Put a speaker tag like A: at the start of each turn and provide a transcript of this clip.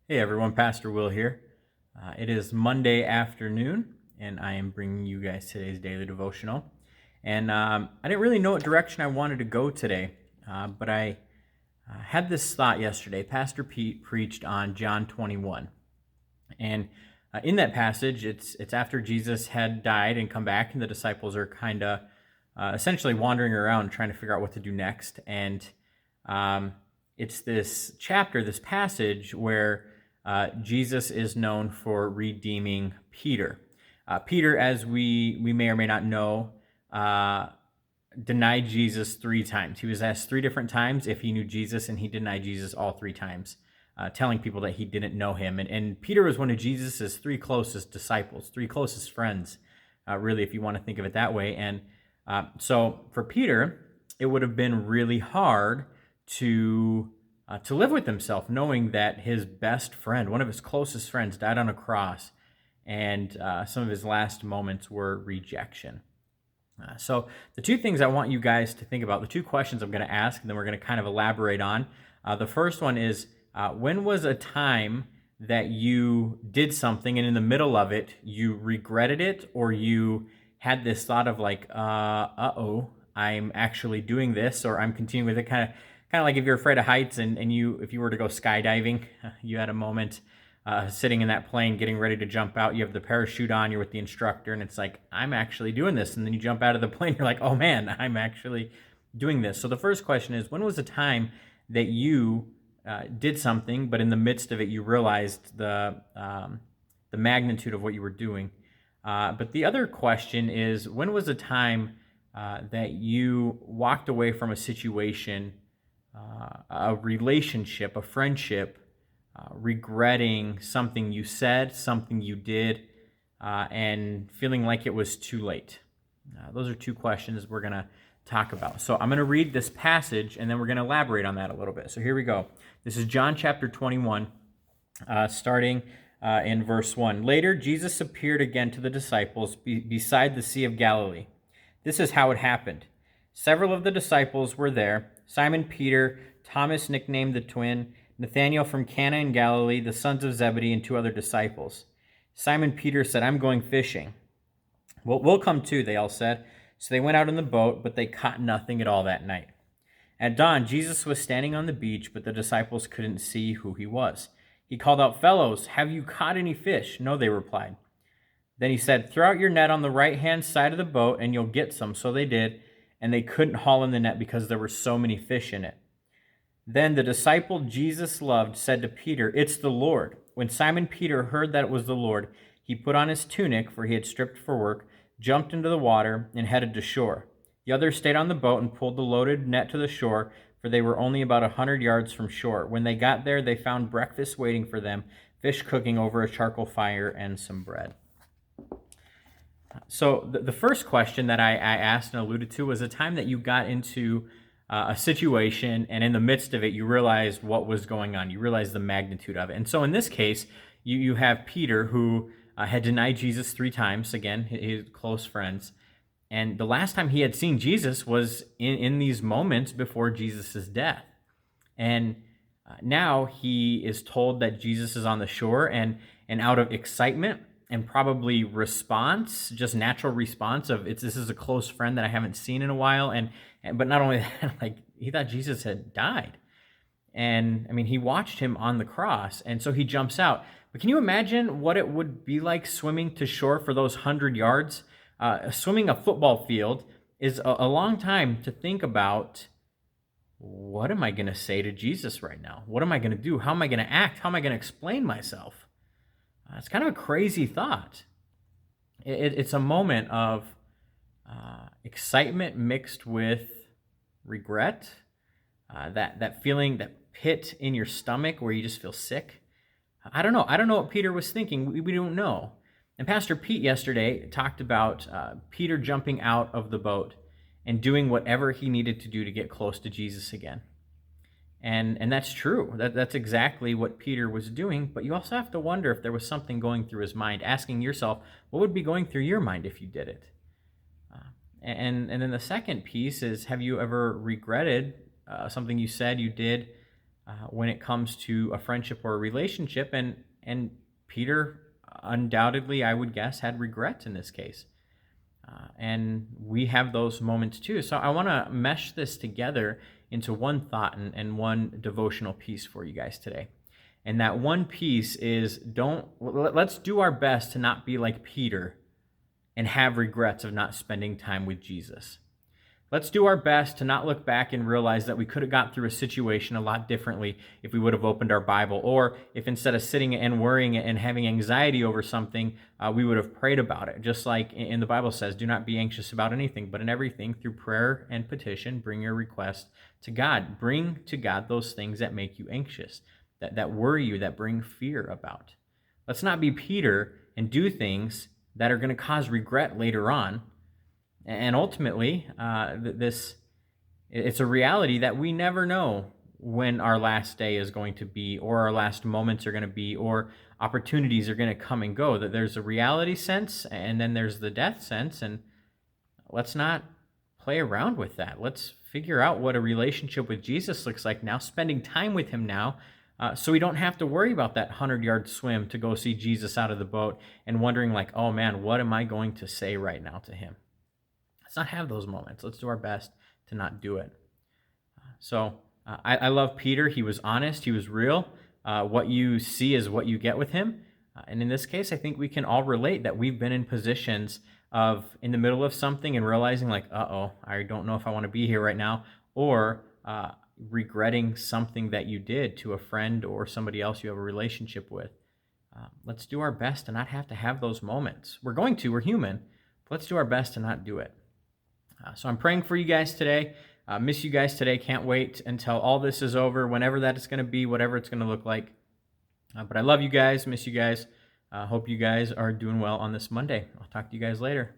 A: Hey everyone, Pastor Will here. It is Monday afternoon, and I am bringing you guys today's daily devotional. And I didn't really know what direction I wanted to go today, but I had this thought yesterday. Pastor Pete preached on John 21, and in that passage, it's after Jesus had died and come back, and the disciples are kind of essentially wandering around trying to figure out what to do next. And it's this chapter, this passage where Jesus is known for redeeming Peter. Peter, as we may or may not know, denied Jesus 3 times. He was asked 3 different times if he knew Jesus, and he denied Jesus all 3 times, telling people that he didn't know him. And Peter was one of Jesus' 3 closest disciples, 3 closest friends, really, if you want to think of it that way. And so for Peter, it would have been really hard to live with himself, knowing that his best friend, one of his closest friends, died on a cross, and some of his last moments were rejection. So the 2 things I want you guys to think about, the 2 questions I'm going to ask, and then we're going to kind of elaborate on. The first one is, when was a time that you did something and in the middle of it, you regretted it, or you had this thought of like, uh-oh, I'm actually doing this, or I'm continuing with it, kind of like if you're afraid of heights and if you were to go skydiving, you had a moment sitting in that plane getting ready to jump out, you have the parachute on, you're with the instructor, and it's like, I'm actually doing this. And then you jump out of the plane, you're like, oh man, I'm actually doing this. So the first question is, when was a time that you did something, but in the midst of it, you realized the magnitude of what you were doing? But the other question is, when was a time that you walked away from a situation, a relationship, a friendship, regretting something you said, something you did, and feeling like it was too late? Those are 2 questions we're going to talk about. So I'm going to read this passage, and then we're going to elaborate on that a little bit. So here we go. This is John chapter 21, starting in verse 1. Later, Jesus appeared again to the disciples beside the Sea of Galilee. This is how it happened. Several of the disciples were there: Simon Peter, Thomas nicknamed the twin, Nathanael from Cana in Galilee, the sons of Zebedee, and 2 other disciples. Simon Peter said, I'm going fishing. Well, we'll come too, they all said. So they went out in the boat, but they caught nothing at all that night. At dawn, Jesus was standing on the beach, but the disciples couldn't see who he was. He called out, Fellows, have you caught any fish? No, they replied. Then he said, Throw out your net on the right-hand side of the boat, and you'll get some. So they did, and they couldn't haul in the net because there were so many fish in it. Then the disciple Jesus loved said to Peter, It's the Lord. When Simon Peter heard that it was the Lord, he put on his tunic, for he had stripped for work, jumped into the water, and headed to shore. The others stayed on the boat and pulled the loaded net to the shore, for they were only about 100 yards from shore. When they got there, they found breakfast waiting for them, fish cooking over a charcoal fire, and some bread. So the first question that I asked and alluded to was a time that you got into a situation, and in the midst of it, you realized what was going on. You realized the magnitude of it. And so in this case, you have Peter, who had denied Jesus 3 times, again, his close friends. And the last time he had seen Jesus was in these moments before Jesus' death. And now he is told that Jesus is on the shore, and out of excitement and probably response, just natural response of, this is a close friend that I haven't seen in a while, but not only that, like, he thought Jesus had died. And I mean, he watched him on the cross, and so he jumps out. But can you imagine what it would be like swimming to shore for those 100 yards? Swimming a football field is a long time to think about, what am I going to say to Jesus right now? What am I going to do? How am I going to act? How am I going to explain myself? It's kind of a crazy thought. It's a moment of excitement mixed with regret, that feeling, that pit in your stomach where you just feel sick. I don't know what Peter was thinking. We don't know. And Pastor Pete yesterday talked about Peter jumping out of the boat and doing whatever he needed to do to get close to Jesus again. And that's true. That's exactly what Peter was doing. But you also have to wonder if there was something going through his mind, asking yourself, what would be going through your mind if you did it? And then the second piece is, have you ever regretted something you said, you did, when it comes to a friendship or a relationship. And Peter, undoubtedly, I would guess, had regrets in this case. And we have those moments too. So I want to mesh this together into one thought and one devotional piece for you guys today. And that one piece is let's do our best to not be like Peter and have regrets of not spending time with Jesus. Let's do our best to not look back and realize that we could have got through a situation a lot differently if we would have opened our Bible, or if instead of sitting and worrying and having anxiety over something, we would have prayed about it. Just like in the Bible says, do not be anxious about anything, but in everything through prayer and petition, bring your request to God. Bring to God those things that make you anxious, that worry you, that bring fear about. Let's not be Peter and do things that are going to cause regret later on. And ultimately, it's a reality that we never know when our last day is going to be, or our last moments are going to be, or opportunities are going to come and go. That there's a reality sense, and then there's the death sense, and let's not play around with that. Let's figure out what a relationship with Jesus looks like now, spending time with him now, so we don't have to worry about that 100-yard swim to go see Jesus out of the boat and wondering like, oh man, what am I going to say right now to him? Let's not have those moments. Let's do our best to not do it. I love Peter. He was honest. He was real. What you see is what you get with him. And in this case, I think we can all relate that we've been in positions of in the middle of something and realizing like, I don't know if I want to be here right now, or regretting something that you did to a friend or somebody else you have a relationship with. Let's do our best to not have to have those moments. We're human, but let's do our best to not do it. So I'm praying for you guys today. Miss you guys today. Can't wait until all this is over, whenever that is going to be, whatever it's going to look like. But I love you guys. Miss you guys. Hope you guys are doing well on this Monday. I'll talk to you guys later.